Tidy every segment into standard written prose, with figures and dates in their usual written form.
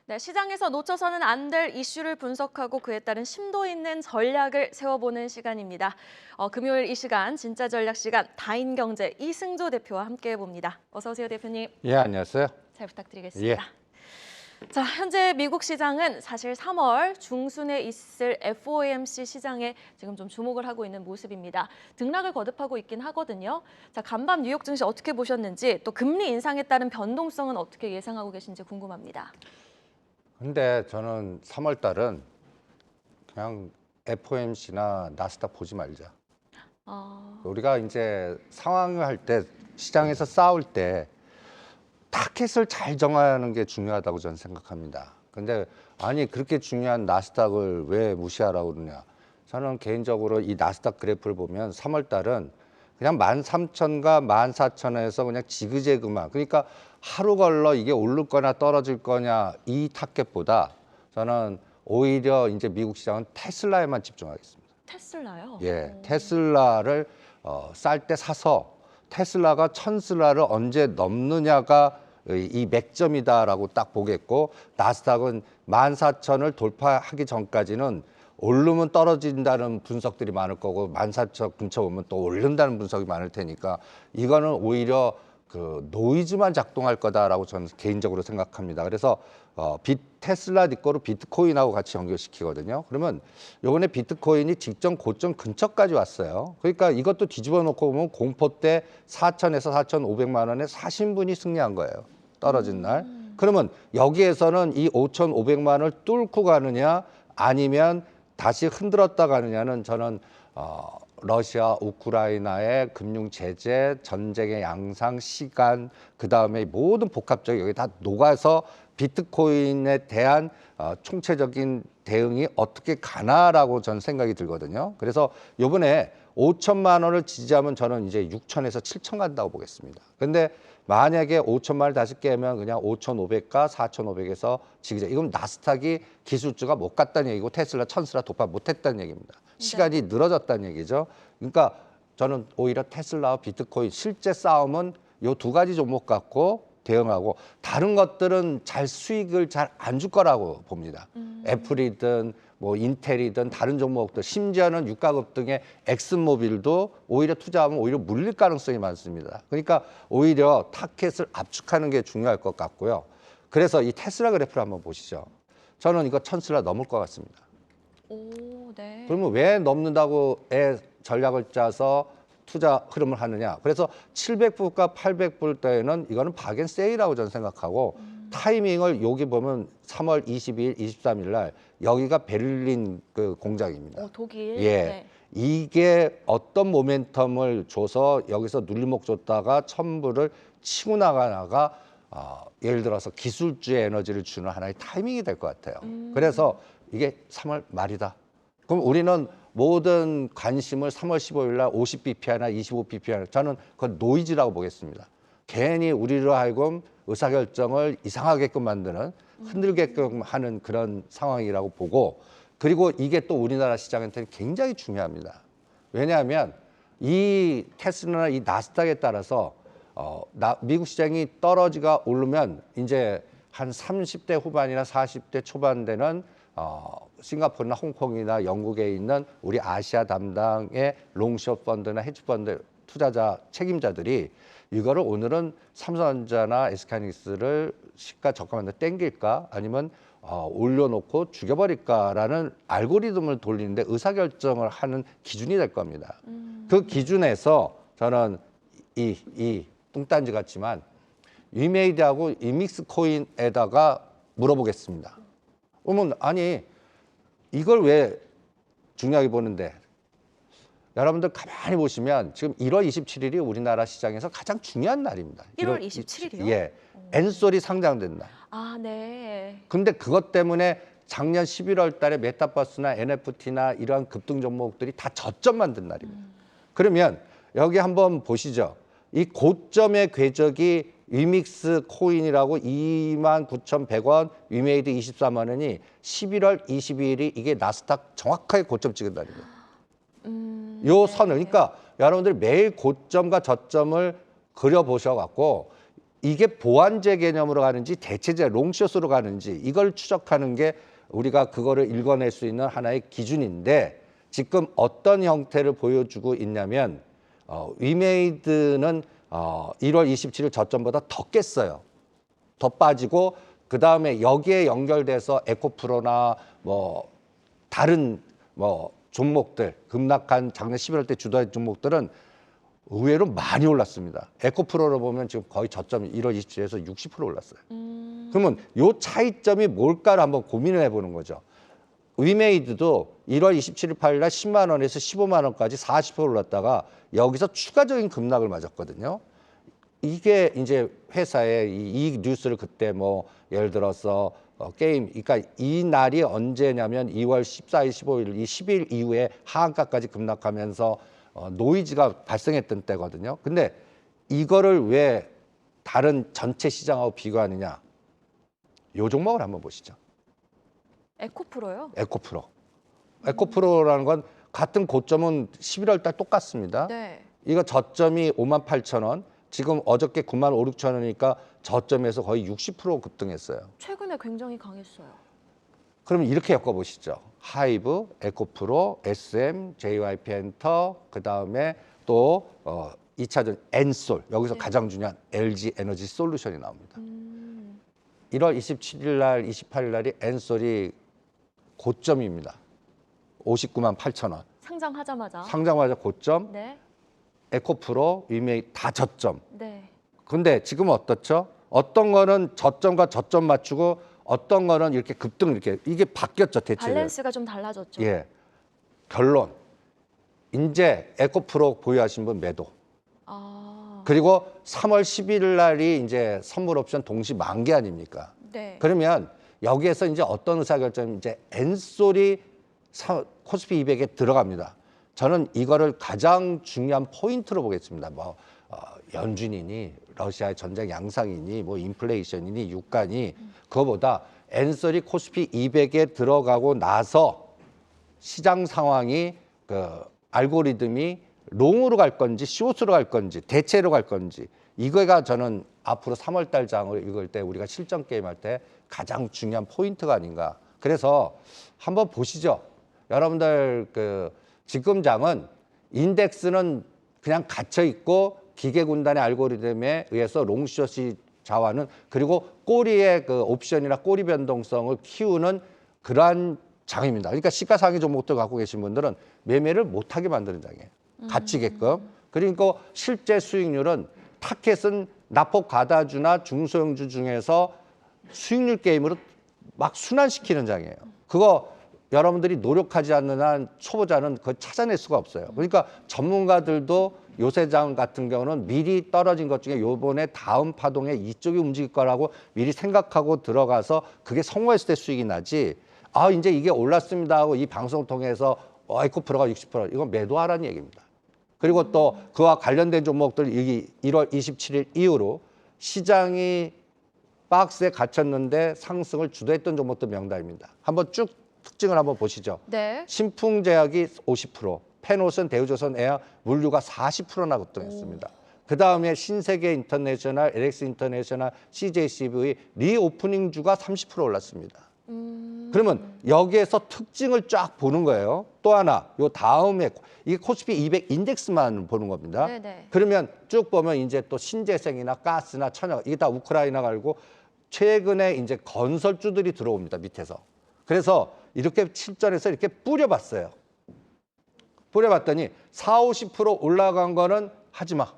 네, 시장에서 놓쳐서는 안 될 이슈를 분석하고 그에 따른 심도 있는 전략을 세워보는 시간입니다. 금요일 이 시간 진짜 전략 시간 다인경제 이승조 대표와 함께 해봅니다. 어서 오세요, 대표님. 예, 안녕하세요. 잘 예. 부탁드리겠습니다. 자, 현재 미국 시장은 사실 3월 중순에 있을 FOMC 시장에 지금 좀 주목을 하고 있는 모습입니다. 등락을 거듭하고 있긴 하거든요. 자, 간밤 뉴욕 증시 어떻게 보셨는지 또 금리 인상에 따른 변동성은 어떻게 예상하고 계신지 궁금합니다. 근데 저는 3월 달은 그냥 FOMC나 나스닥 보지 말자. 우리가 이제 상황을 할 때 시장에서 싸울 때 타켓을 잘 정하는 게 중요하다고 저는 생각합니다. 근데 아니 그렇게 중요한 나스닥을 왜 무시하라고 그러냐. 저는 개인적으로 이 나스닥 그래프를 보면 3월 달은 그냥 13,000과 14,000에서 그냥 지그재그만, 그러니까 하루 걸러 이게 오를 거냐 떨어질 거냐 이 타켓보다 저는 오히려 이제 미국 시장은 테슬라에만 집중하겠습니다. 테슬라요? 예, 테슬라를 쌀 때 사서 테슬라가 1000슬라를 언제 넘느냐가 이 맥점이다라고 딱 보겠고, 나스닥은 14,000을 돌파하기 전까지는 오르면 떨어진다는 분석들이 많을 거고 14,000 근처 오면 또 오른다는 분석이 많을 테니까 이거는 오히려 그 노이즈만 작동할 거다라고 저는 개인적으로 생각합니다. 그래서 테슬라 니꺼로 비트코인하고 같이 연결시키거든요. 그러면 요번에 비트코인이 직전 고점 근처까지 왔어요. 그러니까 이것도 뒤집어 놓고 보면 공포 때 4,000에서 4,500만 원에 사신 분이 승리한 거예요. 떨어진 날. 그러면 여기에서는 이 5,500만 원을 뚫고 가느냐 아니면 다시 흔들었다 가느냐는 저는 러시아, 우크라이나의 금융 제재, 전쟁의 양상, 시간, 그다음에 모든 복합적인 여기 다 녹아서 비트코인에 대한 총체적인 대응이 어떻게 가나라고 저는 생각이 들거든요. 그래서 이번에 5천만 원을 지지하면 저는 이제 6천에서 7천 간다고 보겠습니다. 근데 만약에 5천만 원을 다시 깨면 그냥 5,500과 4,500에서 지그재. 이건 나스닥이 기술주가 못 갔다는 얘기고 테슬라, 천스라 돌파 못했다는 얘기입니다. 시간이 늘어졌다는 얘기죠. 그러니까 저는 오히려 테슬라와 비트코인 실제 싸움은 요 두 가지 종목 갖고 대응하고 다른 것들은 잘 수익을 잘 안 줄 거라고 봅니다. 애플이든 뭐 인텔이든 다른 종목들, 심지어는 유가급 등의 엑슨모빌도 오히려 투자하면 오히려 물릴 가능성이 많습니다. 그러니까 오히려 타켓을 압축하는 게 중요할 것 같고요. 그래서 이 테슬라 그래프를 한번 보시죠. 저는 이거 1000슬라 넘을 것 같습니다. 오, 네. 그러면 왜 넘는다고의 전략을 짜서 투자 흐름을 하느냐. 그래서 700불과 800불 때에는 이거는 박앤세일이라고 저는 생각하고 타이밍을 여기 보면 3월 22일, 23일 날 여기가 베를린 그 공장입니다. 독일. 예. 네. 이게 어떤 모멘텀을 줘서 여기서 눌림목 줬다가 1000불을 치고 나가나가 예를 들어서 기술주의 에너지를 주는 하나의 타이밍이 될 것 같아요. 그래서 이게 3월 말이다. 그럼 우리는 모든 관심을 3월 15일 날 50bp나 25bp나 저는 그건 노이즈라고 보겠습니다. 괜히 우리로 하여금 의사결정을 이상하게끔 만드는, 흔들게끔 하는 그런 상황이라고 보고, 그리고 이게 또 우리나라 시장한테는 굉장히 중요합니다. 왜냐하면 이 테슬라나 이 나스닥에 따라서 미국 시장이 떨어지가 오르면 이제 한 30대 후반이나 40대 초반 되는 싱가포르나 홍콩이나 영국에 있는 우리 아시아 담당의 롱숏 펀드나 헤지 펀드 투자자 책임자들이 이거를 오늘은 삼성전자나 SK하이닉스를 시가 저가만데 땡길까 아니면 올려놓고 죽여버릴까라는 알고리즘을 돌리는데 의사결정을 하는 기준이 될 겁니다. 그 기준에서 저는 이 뚱딴지 같지만 위메이드하고 이믹스 코인에다가 물어보겠습니다. 그러면 아니 이걸 왜 중요하게 보는데, 여러분들 가만히 보시면 지금 1월 27일이 우리나라 시장에서 가장 중요한 날입니다. 1월 27일이요? 예. 엔솔이 상장된 날. 아, 네. 근데 그것 때문에 작년 11월 달에 메타버스나 NFT나 이러한 급등 종목들이 다 저점 만든 날입니다. 그러면 여기 한번 보시죠. 이 고점의 궤적이 위믹스 코인이라고 29,100원, 위메이드 24만 원이 11월 22일이 이게 나스닥 정확하게 고점 찍은 날입니다. 요 선을, 그러니까 여러분들 매일 고점과 저점을 그려보셔갖고 이게 보완제 개념으로 가는지 대체제 롱숏으로 가는지 이걸 추적하는 게 우리가 그거를 읽어낼 수 있는 하나의 기준인데 지금 어떤 형태를 보여주고 있냐면 위메이드는 1월 27일 저점보다 더 깼어요. 더 빠지고 그다음에 여기에 연결돼서 에코프로나 뭐 다른 뭐 종목들 급락한 작년 11월 때 주도한 종목들은 의외로 많이 올랐습니다. 에코프로로 보면 지금 거의 저점이 1월 27일에서 60% 올랐어요. 그러면 요 차이점이 뭘까를 한번 고민을 해보는 거죠. 위메이드도 1월 27일 8일 날 10만 원에서 15만 원까지 40% 올랐다가 여기서 추가적인 급락을 맞았거든요. 이게 이제 회사의 이 뉴스를 그때 뭐 예를 들어서 게임, 그러니까 이 날이 언제냐면 2월 14일, 15일, 이 10일 이후에 하한가까지 급락하면서 노이즈가 발생했던 때거든요. 근데 이거를 왜 다른 전체 시장하고 비교하느냐? 요 종목을 한번 보시죠. 에코프로요? 에코프로. 에코프로라는 건 같은 고점은 11월 달 똑같습니다. 네. 이거 저점이 58,000원, 지금 어저께 95,600원이니까 저점에서 거의 60% 급등했어요. 최근에 굉장히 강했어요. 그러면 이렇게 엮어보시죠. 하이브, 에코프로, SM, JYP 엔터, 그 다음에 또 2차전 엔솔, 여기서 네. 가장 중요한 LG 에너지 솔루션이 나옵니다. 1월 27일 날, 28일 날이 엔솔이 고점입니다. 59만 8천 원. 상장하자마자. 상장하자 고점, 네. 에코프로, 위메이 다 저점. 네. 근데 지금은 어떻죠? 어떤 거는 저점과 저점 맞추고 어떤 거는 이렇게 급등 이게 바뀌었죠, 대체로. 밸런스가 좀 달라졌죠. 예. 결론. 이제 에코프로 보유하신 분 매도. 아. 그리고 3월 11일 날이 이제 선물 옵션 동시 만기 아닙니까? 네. 그러면 여기에서 이제 어떤 의사결정이 이제 엔솔이 코스피 200에 들어갑니다. 저는 이거를 가장 중요한 포인트로 보겠습니다. 뭐 연준이니 러시아의 전쟁 양상이니 뭐 인플레이션이니 유가니 그거보다 엔솔이 코스피 200에 들어가고 나서 시장 상황이 그 알고리즘이 롱으로 갈 건지 숏으로 갈 건지 대체로 갈 건지 이거가 저는 앞으로 3월 달 장을 읽을 때 우리가 실전 게임 할 때 가장 중요한 포인트가 아닌가. 그래서 한번 보시죠. 여러분들 그 지금 장은 인덱스는 그냥 갇혀 있고 기계 군단의 알고리즘에 의해서 롱숏이 좌우하는 그리고 꼬리의 그 옵션이나 꼬리 변동성을 키우는 그러한 장입니다. 그러니까 시가상위 종목들 갖고 계신 분들은 매매를 못하게 만드는 장이에요. 갇히게끔. 그러니까 실제 수익률은 타켓은 납폭 과다주나 중소형주 중에서 수익률 게임으로 막 순환시키는 장이에요. 그거 여러분들이 노력하지 않는 한 초보자는 그걸 찾아낼 수가 없어요. 그러니까 전문가들도 요새 장 같은 경우는 미리 떨어진 것 중에 요번에 다음 파동에 이쪽이 움직일 거라고 미리 생각하고 들어가서 그게 성공했을 때 수익이 나지. 아, 이제 이게 올랐습니다 하고 이 방송을 통해서 에코프로가 60% 이건 매도하라는 얘기입니다. 그리고 또 그와 관련된 종목들 여기 1월 27일 이후로 시장이 박스에 갇혔는데 상승을 주도했던 종목들 명단입니다. 한번 쭉 특징을 한번 보시죠. 네. 신풍제약이 50%, 페노슨, 대우조선, 에어, 물류가 40%나 급등했습니다. 그 다음에 신세계 인터내셔널, LX 인터내셔널, CJCV 리오프닝주가 30% 올랐습니다. 그러면 여기에서 특징을 쫙 보는 거예요. 또 하나, 요 다음에 이게 코스피 200 인덱스만 보는 겁니다. 네네. 그러면 쭉 보면 이제 또 신재생이나 가스나 천연 이게 다 우크라이나 갈고 최근에 이제 건설주들이 들어옵니다. 밑에서. 그래서 이렇게 실전에서 이렇게 뿌려봤어요. 뿌려봤더니 40~50% 올라간 거는 하지 마.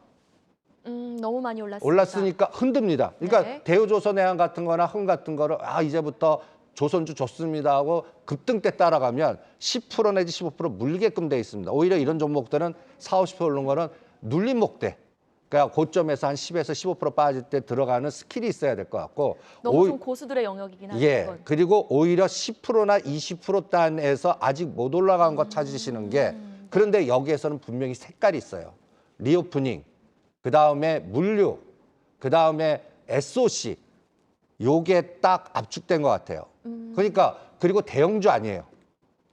너무 많이 올랐습니다. 올랐으니까 흔듭니다. 그러니까 네. 대우조선해양 같은 거나 흥 같은 거를 이제부터 조선주 좋습니다 하고 급등 때 따라가면 10% 내지 15% 물리게끔 돼 있습니다. 오히려 이런 종목들은 40~50% 오른 거는 눌림 목대. 그러니까 고점에서 한 10에서 15% 빠질 때 들어가는 스킬이 있어야 될 것 같고 너무 좀 고수들의 영역이긴 하죠. 예. 이건. 그리고 오히려 10%나 20% 단에서 아직 못 올라간 거 찾으시는 게 그런데 여기에서는 분명히 색깔이 있어요. 리오프닝, 그다음에 물류, 그다음에 SOC 요게 딱 압축된 것 같아요. 그러니까 그리고 대형주 아니에요.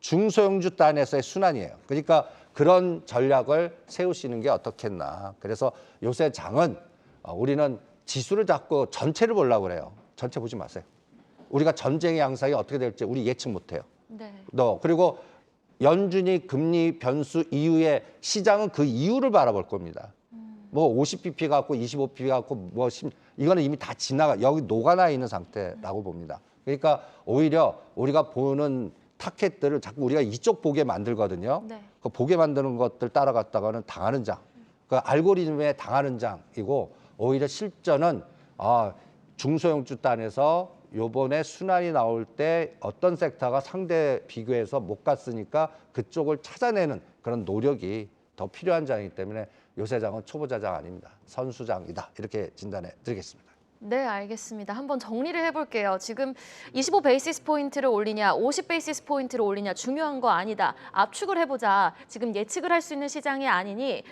중소형주 단에서의 순환이에요. 그러니까 그런 전략을 세우시는 게 어떻겠나. 그래서 요새 장은 우리는 지수를 자꾸 전체를 보려고 그래요. 전체 보지 마세요. 우리가 전쟁의 양상이 어떻게 될지 우리 예측 못해요. 네. 그리고 연준이 금리 변수 이후에 시장은 그 이유를 바라볼 겁니다. 뭐 50bp 갖고 25bp 갖고 뭐 이거는 이미 다 지나가 여기 녹아나 있는 상태라고 봅니다. 그러니까 오히려 우리가 보는 타켓들을 자꾸 우리가 이쪽 보게 만들거든요. 네. 그 보게 만드는 것들 따라갔다가는 당하는 장. 그 알고리즘에 당하는 장이고 오히려 실전은 중소형주 단에서 요번에 순환이 나올 때 어떤 섹터가 상대 비교해서 못 갔으니까 그쪽을 찾아내는 그런 노력이 더 필요한 장이기 때문에 요새 장은 초보자 장 아닙니다. 선수장이다. 이렇게 진단해 드리겠습니다. 네, 알겠습니다. 한번 정리를 해볼게요. 지금 25 베이시스 포인트를 올리냐, 50 베이시스 포인트를 올리냐 중요한 거 아니다. 압축을 해보자. 지금 예측을 할 수 있는 시장이 아니니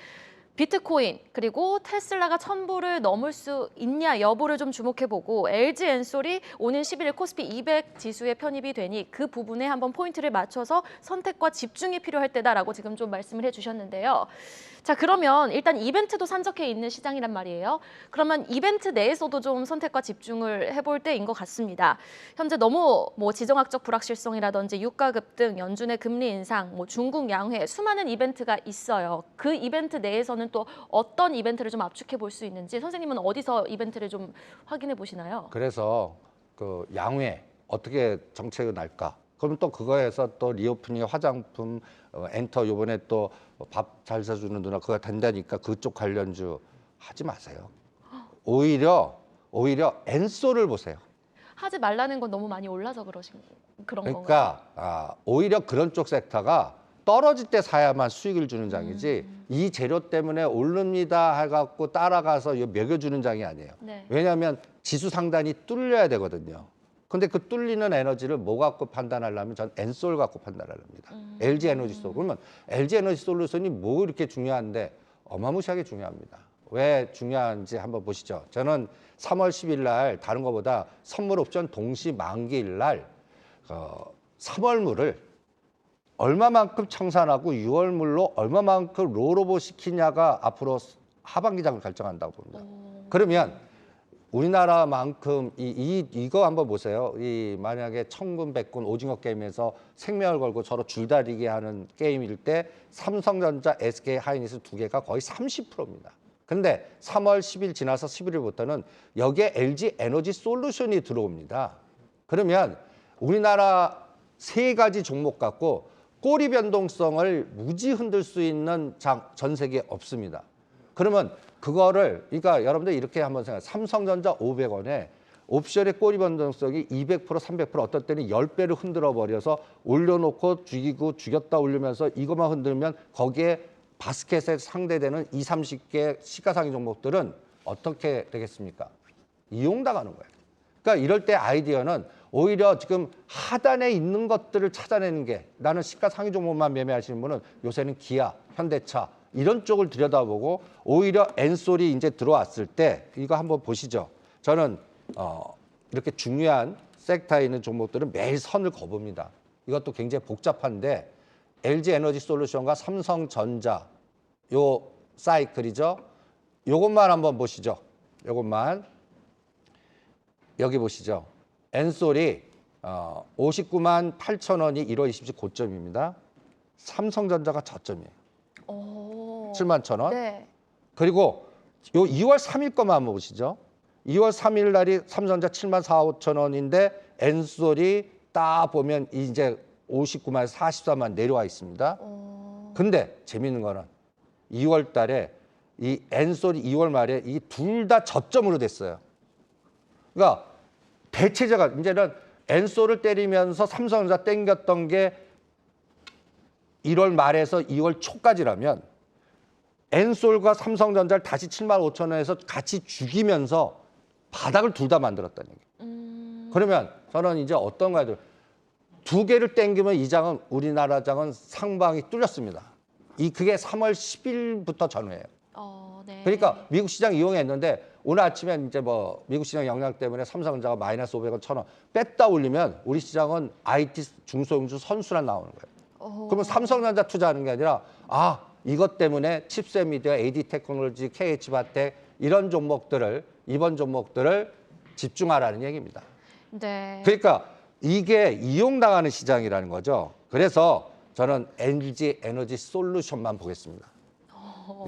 비트코인 그리고 테슬라가 1000불을 넘을 수 있냐 여부를 좀 주목해보고 LG 엔솔이 오는 11일 코스피 200 지수에 편입이 되니 그 부분에 한번 포인트를 맞춰서 선택과 집중이 필요할 때다라고 지금 좀 말씀을 해주셨는데요. 자, 그러면 일단 이벤트도 산적해 있는 시장이란 말이에요. 그러면 이벤트 내에서도 좀 선택과 집중을 해볼 때인 것 같습니다. 현재 너무 뭐 지정학적 불확실성이라든지 유가 급등, 연준의 금리 인상, 뭐 중국 양회 수많은 이벤트가 있어요. 그 이벤트 내에서는 또 어떤 이벤트를 좀 압축해 볼 수 있는지 선생님은 어디서 이벤트를 좀 확인해 보시나요? 그래서 그 양회 어떻게 정책이 날까? 그럼 또 그거에서 또 리오프닝 화장품 엔터 요번에 또 밥 잘 사주는 누나 그거 된다니까 그쪽 관련주 하지 마세요. 오히려 엔소를 보세요. 하지 말라는 건 너무 많이 올라서 그런 건가요? 그러니까 오히려 그런 쪽 섹터가 떨어질 때 사야만 수익을 주는 장이지 이 재료 때문에 오릅니다 해갖고 따라가서 먹여주는 장이 아니에요. 네. 왜냐하면 지수 상단이 뚫려야 되거든요. 근데 그 뚫리는 에너지를 뭐 갖고 판단하려면 전 엔솔 갖고 판단하랍니다. LG 에너지 솔. 그러면 LG 에너지 솔루션이 뭐 이렇게 중요한데 어마무시하게 중요합니다. 왜 중요한지 한번 보시죠. 저는 3월 10일 날 다른 것보다 선물 옵션 동시 만기일 날 3월물을 얼마만큼 청산하고 6월물로 얼마만큼 롤오버 시키냐가 앞으로 하반기장을 결정한다고 봅니다. 그러면 우리나라만큼 이거 한번 보세요. 만약에 천군 백군 오징어 게임에서 생명을 걸고 서로 줄다리기 하는 게임일 때 삼성전자, SK 하이닉스 두 개가 거의 30%입니다. 근데 3월 10일 지나서 11일부터는 여기에 LG 에너지 솔루션이 들어옵니다. 그러면 우리나라 세 가지 종목 갖고 꼬리 변동성을 무지 흔들 수 있는 전 세계에 없습니다. 그러면 그거를 그러니까 여러분들 이렇게 한번 생각해요. 삼성전자 500원에 옵션의 꼬리 변동성이 200%, 300% 어떤 때는 10배를 흔들어 버려서 올려놓고 죽이고 죽였다 올리면서 이것만 흔들면 거기에 바스켓에 상대되는 20, 30개 시가상위 종목들은 어떻게 되겠습니까? 이용당하는 거예요. 그러니까 이럴 때 아이디어는 오히려 지금 하단에 있는 것들을 찾아내는 게 나는 시가상위 종목만 매매하시는 분은 요새는 기아, 현대차 이런 쪽을 들여다보고 오히려 엔솔이 이제 들어왔을 때 이거 한번 보시죠. 저는 이렇게 중요한 섹터에 있는 종목들은 매일 선을 거봅니다. 이것도 굉장히 복잡한데 LG 에너지 솔루션과 삼성전자 요 사이클이죠. 요것만 한번 보시죠. 요것만 여기 보시죠. 엔솔이 59만 8천 원이 1월 27일 고점입니다. 삼성전자가 저점이에요. 7만 1천 원. 네. 그리고 요 2월 3일 것만 한번 보시죠. 2월 3일 날이 삼성전자 7만 4, 5천 원인데 엔솔이 딱 보면 이제 59만 44만 내려와 있습니다. 근데 재밌는 거는 2월 달에 이 엔솔이 2월 말에 이 둘 다 저점으로 됐어요. 그러니까 대체제가 이제는 엔솔을 때리면서 삼성전자 땡겼던 게 1월 말에서 2월 초까지라면 엔솔과 삼성전자를 다시 7만 5천 원에서 같이 죽이면서 바닥을 둘 다 만들었다는 얘기예요. 그러면 저는 이제 어떤 거야? 두 개를 땡기면 이 장은 우리나라 장은 상방이 뚫렸습니다. 그게 3월 10일부터 전후예요. 네. 그러니까 미국 시장 이용했는데 오늘 아침에 이제 뭐 미국 시장 영향 때문에 삼성전자가 마이너스 500원, 1,000원 뺐다 올리면 우리 시장은 IT 중소형주 선순환 나오는 거예요. 그러면 삼성전자 투자하는 게 아니라 이것 때문에 칩셋 미디어, AD 테크놀로지, KH바텍 이런 종목들을 이번 종목들을 집중하라는 얘기입니다. 네. 그러니까 이게 이용당하는 시장이라는 거죠. 그래서 저는 LG 에너지 솔루션만 보겠습니다.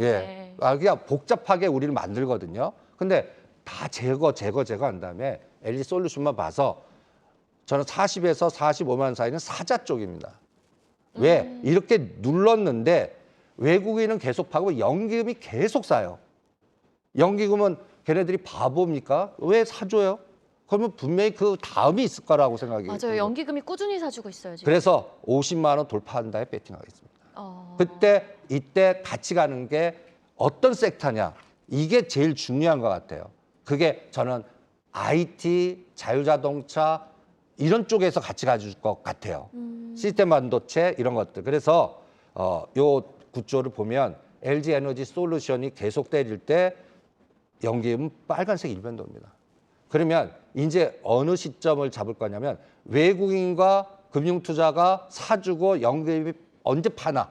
예. 네. 그냥 복잡하게 우리를 만들거든요. 근데 다 제거한 다음에 LG 솔루션만 봐서 저는 40에서 45만 사이는 사자 쪽입니다. 왜? 이렇게 눌렀는데 외국인은 계속 파고 연기금이 계속 싸요. 연기금은 걔네들이 바보입니까? 왜 사줘요? 그러면 분명히 그 다음이 있을 거라고 생각이 맞아요. 들고. 연기금이 꾸준히 사주고 있어요, 지금. 그래서 50만 원 돌파한다에 배팅하겠습니다. 어. 이때 같이 가는 게 어떤 섹터냐? 이게 제일 중요한 것 같아요. 그게 저는 IT, 자율자동차 이런 쪽에서 같이 가줄 것 같아요. 시스템 반도체 이런 것들. 그래서 요 구조를 보면 LG 에너지 솔루션이 계속 때릴 때 연기금은 빨간색 일변도입니다. 그러면 이제 어느 시점을 잡을 거냐면 외국인과 금융투자가 사주고 연기금이 언제 파나?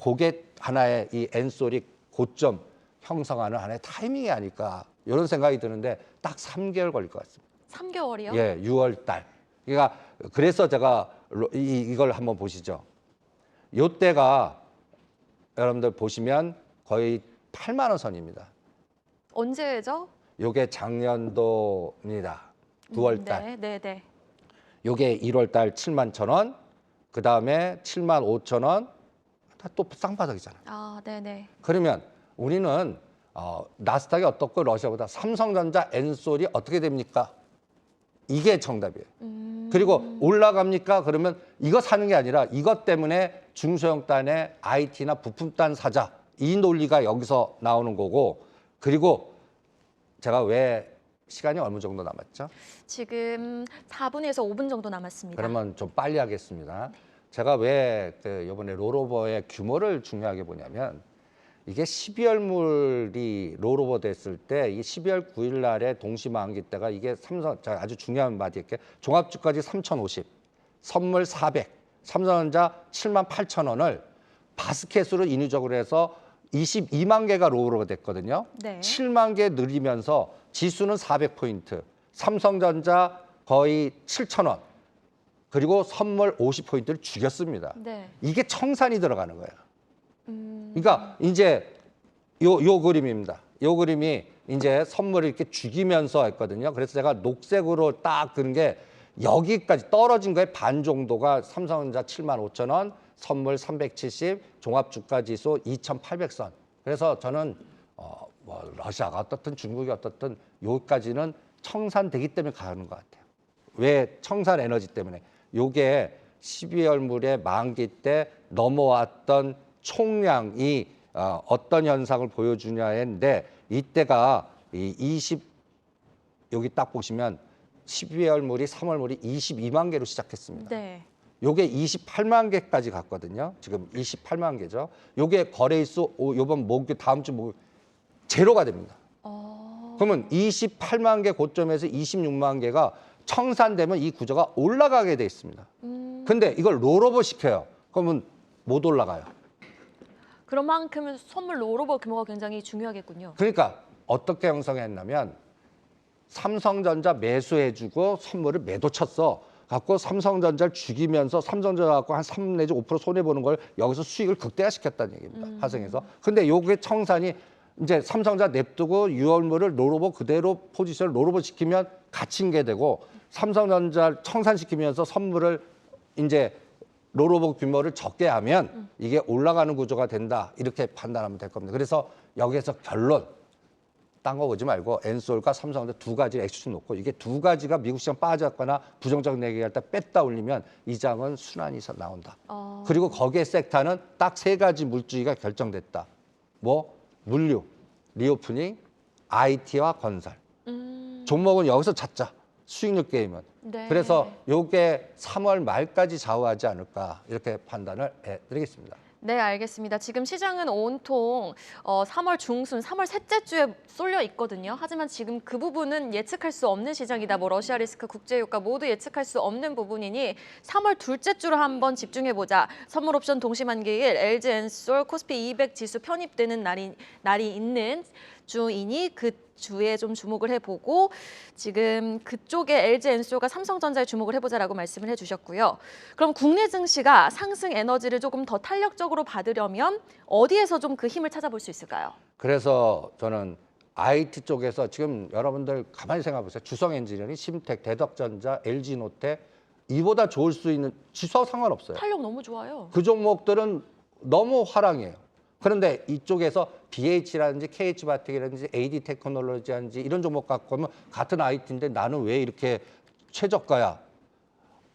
그게 하나의 이 엔솔이 고점 형성하는 하나의 타이밍이 아닐까 이런 생각이 드는데 딱 3개월 걸릴 것 같습니다. 3개월이요? 예, 6월 달. 그러니까 그래서 제가 이걸 한번 보시죠. 요때가 여러분들 보시면 거의 8만 원 선입니다. 언제죠? 요게 작년도입니다. 9월 달. 네. 요게 1월 달 7만 1,000원. 그다음에 7만 5천 원. 다 또 쌍바닥이잖아요. 아, 네네. 그러면 우리는 나스닥이 어떻고 러시아보다 삼성전자 엔솔이 어떻게 됩니까? 이게 정답이에요. 그리고 올라갑니까? 그러면 이거 사는 게 아니라 이것 때문에 중소형단의 IT나 부품단 사자. 이 논리가 여기서 나오는 거고 그리고 제가 왜 시간이 어느 정도 남았죠? 지금 4분에서 5분 정도 남았습니다. 그러면 좀 빨리 하겠습니다. 제가 왜 이번에 롤오버의 규모를 중요하게 보냐면 이게 12월물이 롤오버 됐을 때 이 12월 9일 날에 동시만기 때가 이게 아주 중요한 말일게 종합주까지 3,050, 선물 400, 삼성전자 7만 8천 원을 바스켓으로 인위적으로 해서 22만 개가 롤오버 됐거든요. 네. 7만 개 늘리면서 지수는 400포인트, 삼성전자 거의 7천 원, 그리고 선물 50포인트를 죽였습니다. 네. 이게 청산이 들어가는 거예요. 그러니까 이제 요 그림입니다. 요 그림이 이제 선물을 이렇게 죽이면서 했거든요. 그래서 제가 녹색으로 딱 그런 게 여기까지 떨어진 거에 반 정도가 삼성전자 7만 5천 원, 선물 370, 종합주가지수 2,800선. 그래서 저는 뭐 러시아가 어떻든 중국이 어떻든 여기까지는 청산되기 때문에 가는 것 같아요. 왜 청산 에너지 때문에. 요게 12월 물의 만기 때 넘어왔던 총량이 어떤 현상을 보여주냐인데 이때가 여기 딱 보시면 12월 물이 3월 물이 22만 개로 시작했습니다. 네. 요게 28만 개까지 갔거든요. 지금 28만 개죠. 요게 거래일수 요번 목요일 다음 주 목요일 제로가 됩니다. 그러면 28만 개 고점에서 26만 개가 청산되면 이 구조가 올라가게 돼 있습니다. 근데 이걸 롤오버 시켜요. 그러면 못 올라가요. 그런 만큼 선물 롤오버 규모가 굉장히 중요하겠군요. 그러니까 어떻게 형성했냐면 삼성전자 매수해주고 선물을 매도 쳤어. 갖고 삼성전자를 죽이면서 삼성전자 갖고 한 3 내지 5% 손해보는 걸 여기서 수익을 극대화시켰다는 얘기입니다. 파생해서. 근데 요게 청산이 이제 삼성전자 냅두고 6월물을 롤오버 그대로 포지션을 롤오버 시키면 갇힌 게 되고 삼성전자 청산시키면서 선물을 이제 롤오버 규모를 적게 하면 이게 올라가는 구조가 된다. 이렇게 판단하면 될 겁니다. 그래서 여기에서 결론. 딴 거 보지 말고 엔솔과 삼성전자 두 가지 액수를 놓고 이게 두 가지가 미국 시장 빠졌거나 부정적 얘기할 때 뺐다 올리면 이 장은 순환이서 나온다. 그리고 거기에 섹터는 딱 세 가지 물주기가 결정됐다. 뭐 물류, 리오프닝, IT와 건설. 종목은 여기서 찾자. 수익률 게임은. 네. 그래서 요게 3월 말까지 좌우하지 않을까 이렇게 판단을 해드리겠습니다. 네, 알겠습니다. 지금 시장은 온통 3월 중순, 3월 셋째 주에 쏠려 있거든요. 하지만 지금 그 부분은 예측할 수 없는 시장이다. 뭐 러시아 리스크, 국제 유가 모두 예측할 수 없는 부분이니 3월 둘째 주로 한번 집중해보자. 선물 옵션 동시만기일, LG엔솔, 코스피 200 지수 편입되는 날이 있는 주이니 그 주에 좀 주목을 해보고 지금 그쪽에 LG 엔소가 삼성전자에 주목을 해보자라고 말씀을 해주셨고요. 그럼 국내 증시가 상승 에너지를 조금 더 탄력적으로 받으려면 어디에서 좀 그 힘을 찾아볼 수 있을까요? 그래서 저는 IT 쪽에서 지금 여러분들 가만히 생각해 보세요. 주성 엔지니어링, 심텍, 대덕전자, LG노텍 이보다 좋을 수 있는 지수와 상관없어요. 탄력 너무 좋아요. 그 종목들은 너무 화랑이에요. 그런데 이쪽에서 BH라든지 KH바텍이라든지 AD 테크놀로지라든지 이런 종목 갖고 오면 같은 IT인데 나는 왜 이렇게 최저가야?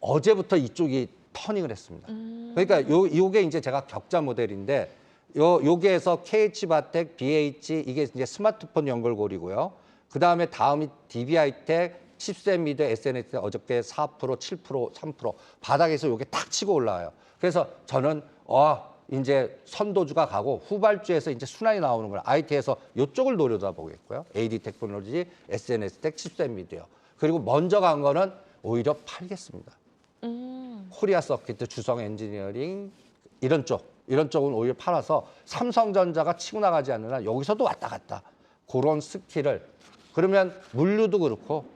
어제부터 이쪽이 터닝을 했습니다. 그러니까 요게 이제 제가 격자 모델인데 요게에서 KH바텍, BH 이게 이제 스마트폰 연결고리고요. 그다음에 다음이 DB하이텍, 칩셋미드, SNS 어저께 4%, 7%, 3% 바닥에서 요게 탁 치고 올라와요. 그래서 저는 이제 선도주가 가고 후발주에서 이제 순환이 나오는 걸 IT에서 이쪽을 노려다보겠고요. AD 테크놀로지, SNS텍, 칩셋미드요. 그리고 먼저 간 거는 오히려 팔겠습니다. 코리아 서킷, 주성 엔지니어링 이런 쪽은 오히려 팔아서 삼성전자가 치고 나가지 않는 한 여기서도 왔다 갔다 그런 스킬을 그러면 물류도 그렇고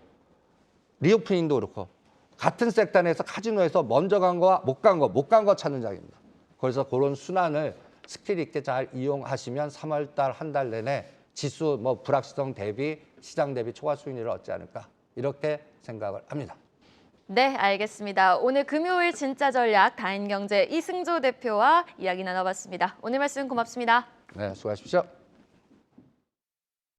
리오프닝도 그렇고 같은 섹터 내에서 카지노에서 먼저 간 거와 못 간 거 찾는 장입니다. 그래서 그런 순환을 스킬 있게 잘 이용하시면 3월달 한 달 내내 지수 불확실성 대비 시장 대비 초과 수익률을 얻지 않을까 이렇게 생각을 합니다. 네, 알겠습니다. 오늘 금요일 진짜 전략 다인경제 이승조 대표와 이야기 나눠봤습니다. 오늘 말씀 고맙습니다. 네, 수고하십시오.